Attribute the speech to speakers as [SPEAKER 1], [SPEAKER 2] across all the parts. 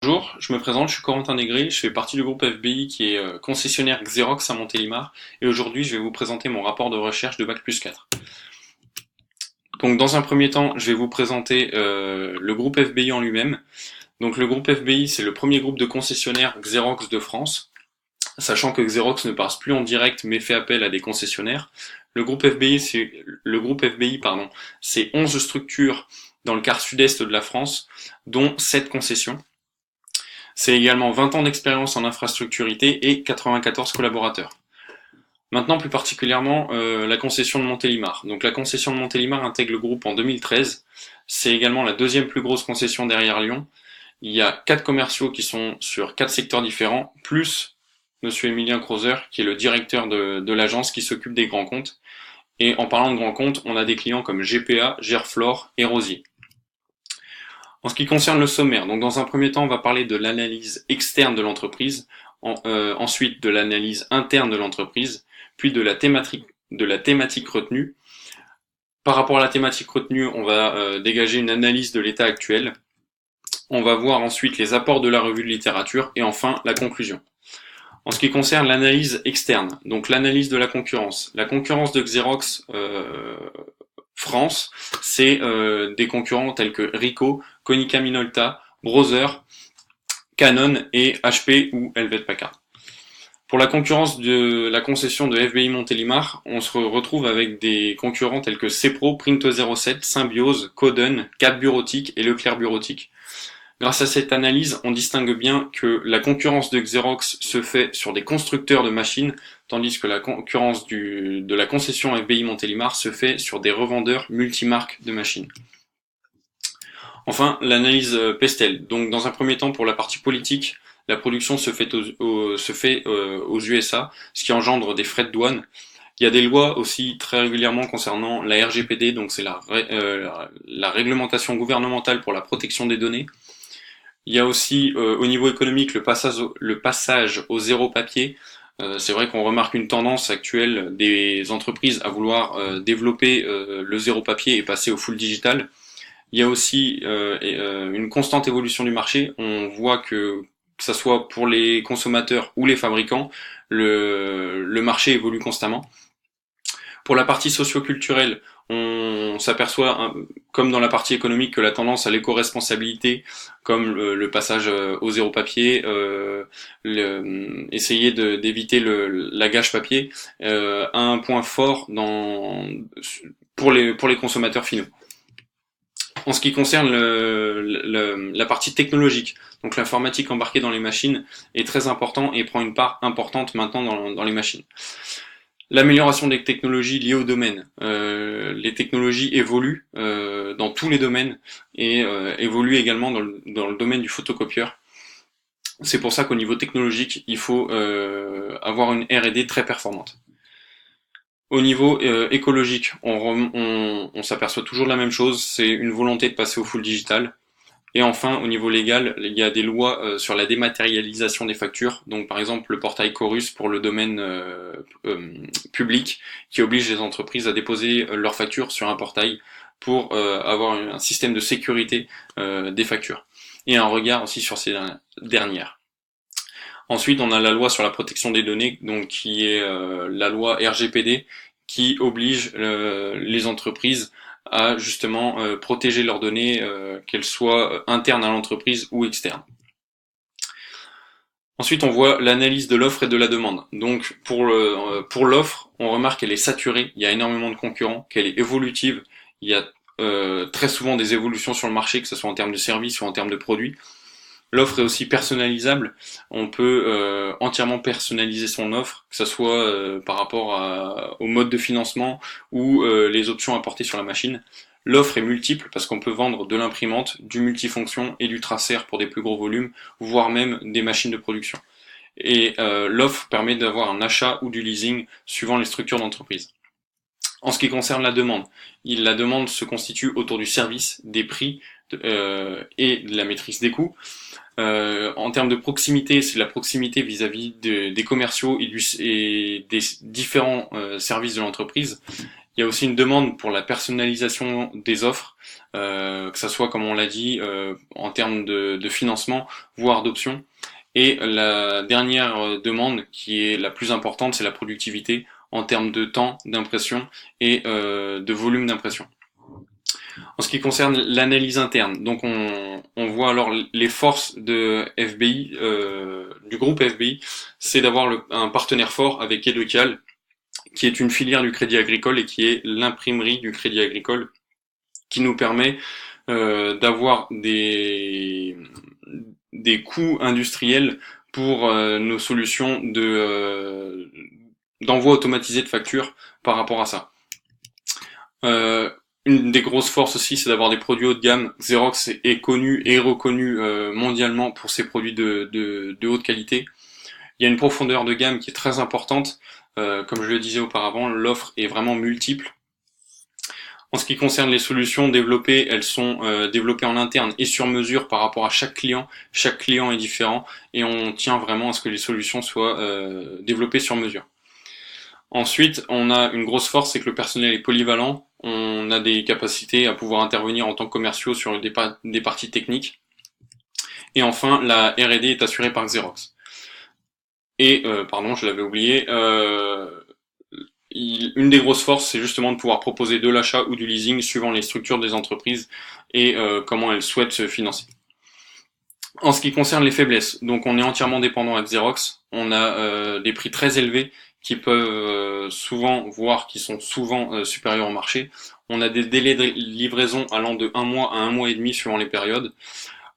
[SPEAKER 1] Bonjour, je me présente, je suis Corentin Négré, je fais partie du groupe FBI qui est concessionnaire Xerox à Montélimar et aujourd'hui je vais vous présenter mon rapport de recherche de Bac+4. Donc dans un premier temps, je vais vous présenter le groupe FBI en lui-même. Donc le groupe FBI, c'est le premier groupe de concessionnaires Xerox de France, sachant que Xerox ne passe plus en direct mais fait appel à des concessionnaires. Le groupe FBI, c'est 11 structures dans le quart sud-est de la France, dont 7 concessions. C'est également 20 ans d'expérience en infrastructurité et 94 collaborateurs. Maintenant, plus particulièrement, la concession de Montélimar. Donc la concession de Montélimar intègre le groupe en 2013. C'est également la deuxième plus grosse concession derrière Lyon. Il y a 4 commerciaux qui sont sur 4 secteurs différents, plus Monsieur Emilien Crozer, qui est le directeur de l'agence qui s'occupe des grands comptes. Et en parlant de grands comptes, on a des clients comme GPA, Gerflor et Rosier. En ce qui concerne le sommaire, donc dans un premier temps, on va parler de l'analyse externe de l'entreprise, ensuite de l'analyse interne de l'entreprise, puis de la thématique retenue. Par rapport à la thématique retenue, on va dégager une analyse de l'état actuel. On va voir ensuite les apports de la revue de littérature et enfin la conclusion. En ce qui concerne l'analyse externe, donc l'analyse de la concurrence de Xerox France, c'est des concurrents tels que Ricoh, Konica Minolta, Brother, Canon et HP ou Helvet Packard. Pour la concurrence de la concession de FBI Montélimar, on se retrouve avec des concurrents tels que Cepro, Printo07, Symbiose, Coden, Cap Bureautique et Leclerc Bureautique. Grâce à cette analyse, on distingue bien que la concurrence de Xerox se fait sur des constructeurs de machines, tandis que la concurrence de la concession FBI Montélimar se fait sur des revendeurs multimarques de machines. Enfin, l'analyse Pestel. Donc, dans un premier temps, pour la partie politique, la production se fait aux USA, ce qui engendre des frais de douane. Il y a des lois aussi très régulièrement concernant la RGPD, donc c'est la réglementation gouvernementale pour la protection des données. Il y a aussi au niveau économique le passage au zéro papier. C'est vrai qu'on remarque une tendance actuelle des entreprises à vouloir développer le zéro papier et passer au full digital. Il y a aussi une constante évolution du marché. On voit que ça soit pour les consommateurs ou les fabricants, le marché évolue constamment. Pour la partie socio-culturelle, on s'aperçoit, comme dans la partie économique, que la tendance à l'éco-responsabilité, comme le passage au zéro papier, essayer d'éviter la gâche papier, a un point fort pour les consommateurs finaux. En ce qui concerne la partie technologique, donc l'informatique embarquée dans les machines est très important et prend une part importante maintenant dans les machines. L'amélioration des technologies liées au domaine. Les technologies évoluent dans tous les domaines et évoluent également dans le domaine du photocopieur. C'est pour ça qu'au niveau technologique, il faut avoir une R&D très performante. Au niveau écologique, on s'aperçoit toujours de la même chose, c'est une volonté de passer au full digital. Et enfin, au niveau légal, il y a des lois sur la dématérialisation des factures. Donc, par exemple, le portail Chorus pour le domaine public, qui oblige les entreprises à déposer leurs factures sur un portail pour avoir un système de sécurité des factures. Et un regard aussi sur ces dernières. Ensuite, on a la loi sur la protection des données, donc qui est la loi RGPD, qui oblige les entreprises à justement protéger leurs données, qu'elles soient internes à l'entreprise ou externes. Ensuite, on voit l'analyse de l'offre et de la demande. Donc, pour l'offre, on remarque qu'elle est saturée, il y a énormément de concurrents, qu'elle est évolutive, il y a très souvent des évolutions sur le marché, que ce soit en termes de services ou en termes de produits. L'offre est aussi personnalisable. On peut entièrement personnaliser son offre, que ce soit par rapport au mode de financement ou les options apportées sur la machine. L'offre est multiple parce qu'on peut vendre de l'imprimante, du multifonction et du tracer pour des plus gros volumes, voire même des machines de production. Et l'offre permet d'avoir un achat ou du leasing suivant les structures d'entreprise. En ce qui concerne la demande se constitue autour du service, des prix et de la maîtrise des coûts. En termes de proximité, c'est la proximité vis-à-vis des commerciaux et des différents services de l'entreprise. Il y a aussi une demande pour la personnalisation des offres, que ça soit, comme on l'a dit, en termes de financement, voire d'options. Et la dernière demande, qui est la plus importante, c'est la productivité en termes de temps d'impression et de volume d'impression. En ce qui concerne l'analyse interne, donc on voit alors les forces de FBI, du groupe FBI, c'est d'avoir un partenaire fort avec Edocal, qui est une filière du Crédit Agricole et qui est l'imprimerie du Crédit Agricole, qui nous permet d'avoir des coûts industriels pour nos solutions d'envoi automatisé de factures par rapport à ça. Une des grosses forces aussi, c'est d'avoir des produits haut de gamme. Xerox est connu et reconnu mondialement pour ses produits de haute qualité. Il y a une profondeur de gamme qui est très importante. Comme je le disais auparavant, l'offre est vraiment multiple. En ce qui concerne les solutions développées, elles sont développées en interne et sur mesure par rapport à chaque client. Chaque client est différent et on tient vraiment à ce que les solutions soient développées sur mesure. Ensuite, on a une grosse force, c'est que le personnel est polyvalent. On a des capacités à pouvoir intervenir en tant que commerciaux sur des parties techniques. Et enfin, la R&D est assurée par Xerox. Et, pardon, je l'avais oublié, une des grosses forces, c'est justement de pouvoir proposer de l'achat ou du leasing suivant les structures des entreprises et comment elles souhaitent se financer. En ce qui concerne les faiblesses, donc on est entièrement dépendant à Xerox. On a des prix très élevés qui peuvent souvent, voire qui sont souvent supérieurs au marché. On a des délais de livraison allant de 1 mois à 1 mois et demi suivant les périodes.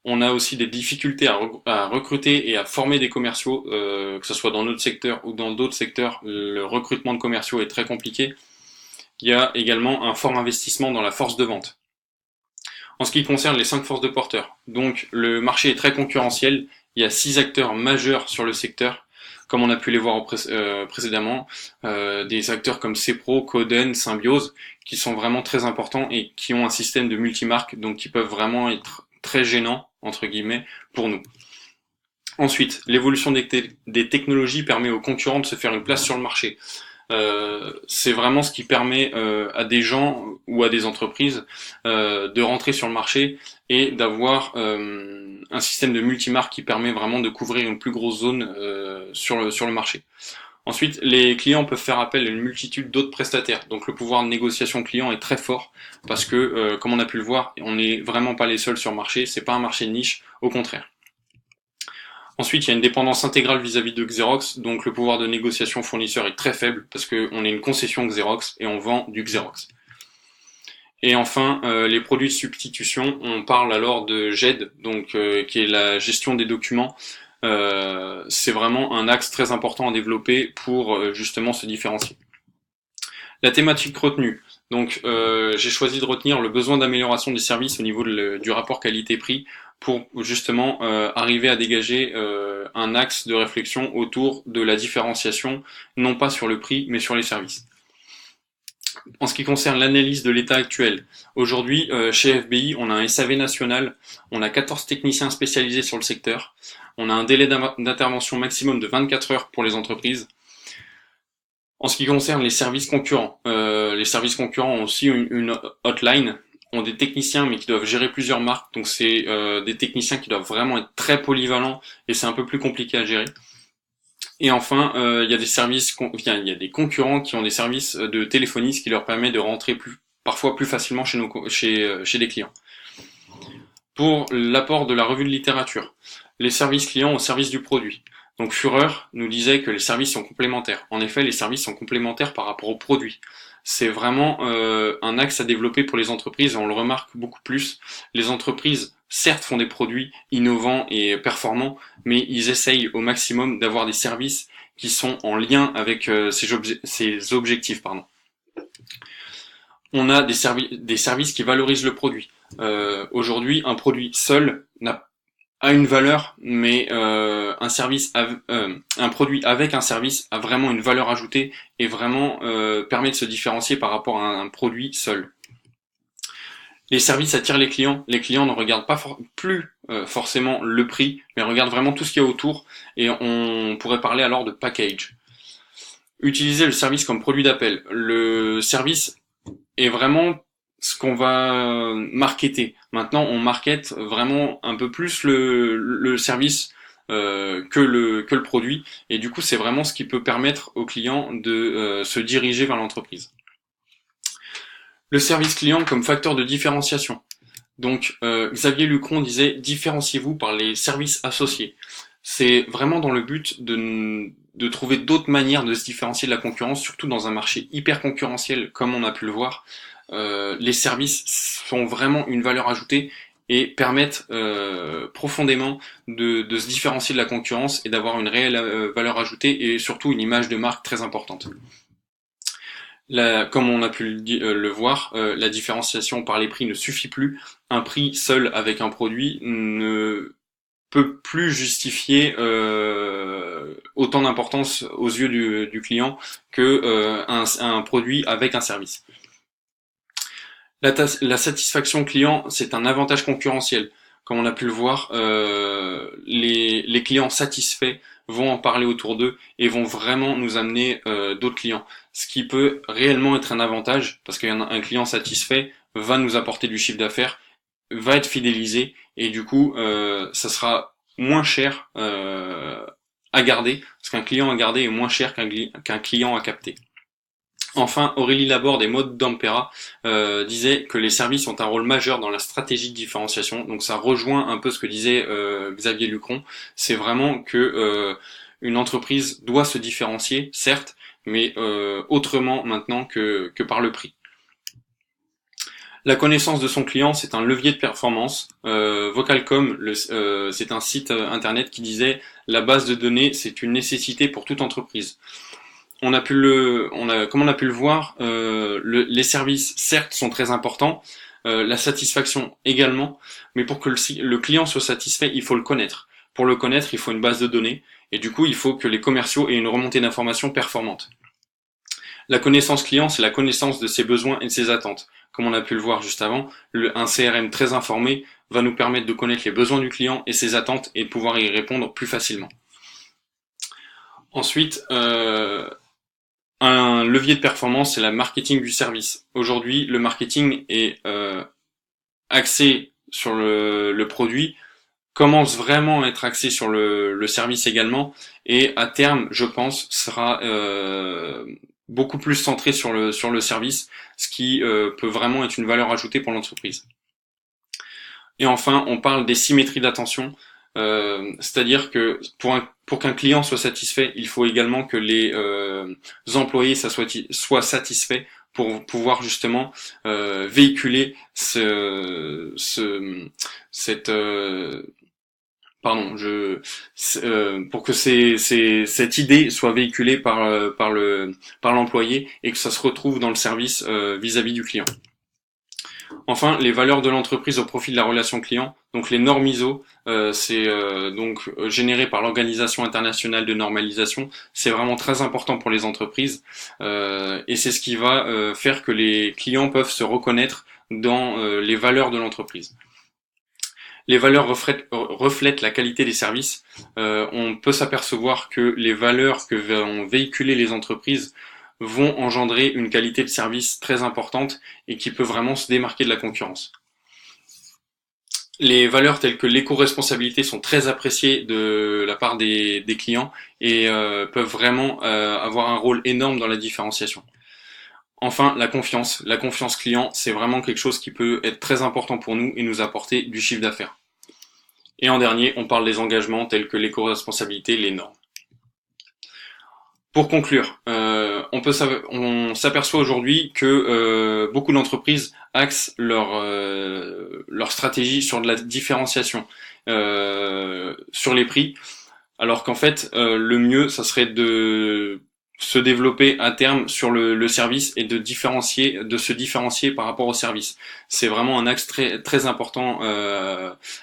[SPEAKER 1] On a aussi des difficultés à recruter et à former des commerciaux, que ce soit dans notre secteur ou dans d'autres secteurs. Le recrutement de commerciaux est très compliqué. Il y a également un fort investissement dans la force de vente. En ce qui concerne les 5 forces de porteurs, donc le marché est très concurrentiel. Il y a 6 acteurs majeurs sur le secteur, comme on a pu les voir précédemment, des acteurs comme Cepro, Coden, Symbiose, qui sont vraiment très importants et qui ont un système de multimarque, donc qui peuvent vraiment être très gênants, entre guillemets, pour nous. Ensuite, l'évolution des technologies permet aux concurrents de se faire une place sur le marché. C'est vraiment ce qui permet à des gens ou à des entreprises de rentrer sur le marché et d'avoir un système de multimarque qui permet vraiment de couvrir une plus grosse zone sur le marché. Ensuite, les clients peuvent faire appel à une multitude d'autres prestataires. Donc le pouvoir de négociation client est très fort parce que, comme on a pu le voir, on n'est vraiment pas les seuls sur le marché. C'est pas un marché de niche, au contraire. Ensuite, il y a une dépendance intégrale vis-à-vis de Xerox, donc le pouvoir de négociation fournisseur est très faible parce qu'on est une concession Xerox et on vend du Xerox. Et enfin, les produits de substitution, on parle alors de GED, donc qui est la gestion des documents. C'est vraiment un axe très important à développer pour justement se différencier. La thématique retenue. Donc j'ai choisi de retenir le besoin d'amélioration des services au niveau du rapport qualité-prix pour justement arriver à dégager un axe de réflexion autour de la différenciation, non pas sur le prix, mais sur les services. En ce qui concerne l'analyse de l'état actuel, aujourd'hui chez FBI, on a un SAV national, on a 14 techniciens spécialisés sur le secteur, on a un délai d'intervention maximum de 24 heures pour les entreprises. En ce qui concerne les services concurrents ont aussi une hotline, ont des techniciens mais qui doivent gérer plusieurs marques, donc c'est des techniciens qui doivent vraiment être très polyvalents et c'est un peu plus compliqué à gérer. Et enfin, il y a des concurrents qui ont des services de téléphonie, ce qui leur permet de rentrer parfois plus facilement chez des clients. Pour l'apport de la revue de littérature, les services clients au service du produit. Donc Führer nous disait que les services sont complémentaires. En effet, les services sont complémentaires par rapport aux produits. C'est vraiment un axe à développer pour les entreprises et on le remarque beaucoup plus. Les entreprises, certes, font des produits innovants et performants, mais ils essayent au maximum d'avoir des services qui sont en lien avec ces objectifs. On a des services qui valorisent le produit. Aujourd'hui, un produit seul a une valeur, mais un produit avec un service a vraiment une valeur ajoutée et vraiment permet de se différencier par rapport à un produit seul. Les services attirent les clients. Les clients ne regardent pas plus forcément le prix, mais regardent vraiment tout ce qu'il y a autour. Et on pourrait parler alors de package. Utiliser le service comme produit d'appel. Le service
[SPEAKER 2] est vraiment ce qu'on va marketer. Maintenant, on market vraiment un peu plus le service que le produit, et du coup, c'est vraiment ce qui peut permettre aux clients de se diriger vers l'entreprise. Le service client comme facteur de différenciation. Donc, Xavier Lucron disait différenciez-vous par les services associés. C'est vraiment dans le but de trouver d'autres manières de se différencier de la concurrence, surtout dans un marché hyper concurrentiel comme on a pu le voir. Les services sont vraiment une valeur ajoutée et permettent profondément de se différencier de la concurrence et d'avoir une réelle valeur ajoutée et surtout une image de marque très importante. Comme on a pu le voir, la différenciation par les prix ne suffit plus. Un prix seul avec un produit ne peut plus justifier autant d'importance aux yeux du client que un produit avec un service. La satisfaction client, c'est un avantage concurrentiel. Comme on a pu le voir, les clients satisfaits vont en parler autour d'eux et vont vraiment nous amener d'autres clients. Ce qui peut réellement être un avantage, parce qu'un client satisfait va nous apporter du chiffre d'affaires, va être fidélisé, et du coup, ça sera moins cher à garder, parce qu'un client à garder est moins cher qu'un client à capter. Enfin, Aurélie Laborde et Maud Dampera disaient que les services ont un rôle majeur dans la stratégie de différenciation. Donc ça rejoint un peu ce que disait Xavier Lucron. C'est vraiment que une entreprise doit se différencier, certes, mais autrement maintenant que par le prix. La connaissance de son client, c'est un levier de performance. Vocalcom, c'est un site internet qui disait la base de données, c'est une nécessité pour toute entreprise. Comme on a pu le voir, les services, certes, sont très importants, la satisfaction également, mais pour que le client soit satisfait, il faut le connaître. Pour le connaître, il faut une base de données, et du coup, il faut que les commerciaux aient une remontée d'informations performante. La connaissance client, c'est la connaissance de ses besoins et de ses attentes. Comme on a pu le voir juste avant, un CRM très informé va nous permettre de connaître les besoins du client et ses attentes et de pouvoir y répondre plus facilement. Ensuite, un levier de performance, c'est la marketing du service. Aujourd'hui, le marketing est axé sur le produit, commence vraiment à être axé sur le service également, et à terme, je pense, sera beaucoup plus centré sur le service, ce qui peut vraiment être une valeur ajoutée pour l'entreprise. Et enfin, on parle des symétries d'attention, c'est-à-dire que pour qu'un client soit satisfait, il faut également que les employés soient satisfaits pour pouvoir justement véhiculer cette pardon, pour que cette idée soit véhiculée par l'employé et que ça se retrouve dans le service vis-à-vis du client. Enfin, les valeurs de l'entreprise au profit de la relation client. Donc les normes ISO, c'est donc généré par l'Organisation internationale de normalisation. C'est vraiment très important pour les entreprises et c'est ce qui va faire que les clients peuvent se reconnaître dans les valeurs de l'entreprise. Les valeurs reflètent la qualité des services. On peut s'apercevoir que les valeurs que vont véhiculer les entreprises vont engendrer une qualité de service très importante et qui peut vraiment se démarquer de la concurrence. Les valeurs telles que l'éco-responsabilité sont très appréciées de la part des clients et peuvent vraiment avoir un rôle énorme dans la différenciation. Enfin, la confiance. La confiance client, c'est vraiment quelque chose qui peut être très important pour nous et nous apporter du chiffre d'affaires. Et en dernier, on parle des engagements tels que l'éco-responsabilité, les normes. Pour conclure, on s'aperçoit aujourd'hui que beaucoup d'entreprises axent leur stratégie sur de la différenciation, sur les prix, alors qu'en fait, le mieux, ça serait de se développer à terme sur le service et de se différencier par rapport au service. C'est vraiment un axe très très important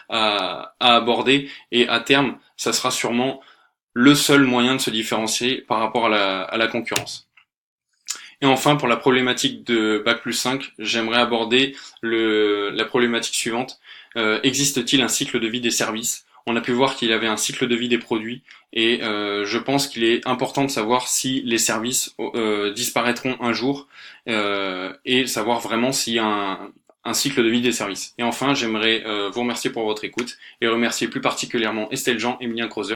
[SPEAKER 2] à aborder et à terme, ça sera sûrement le seul moyen de se différencier par rapport à la concurrence. Et enfin, pour la problématique de Bac+5, j'aimerais aborder la problématique suivante. Existe-t-il un cycle de vie des services? On a pu voir qu'il avait un cycle de vie des produits et je pense qu'il est important de savoir si les services disparaîtront un jour et savoir vraiment s'il y a un cycle de vie des services. Et enfin, j'aimerais vous remercier pour votre écoute et remercier plus particulièrement Estelle Jean, Emilien Crozer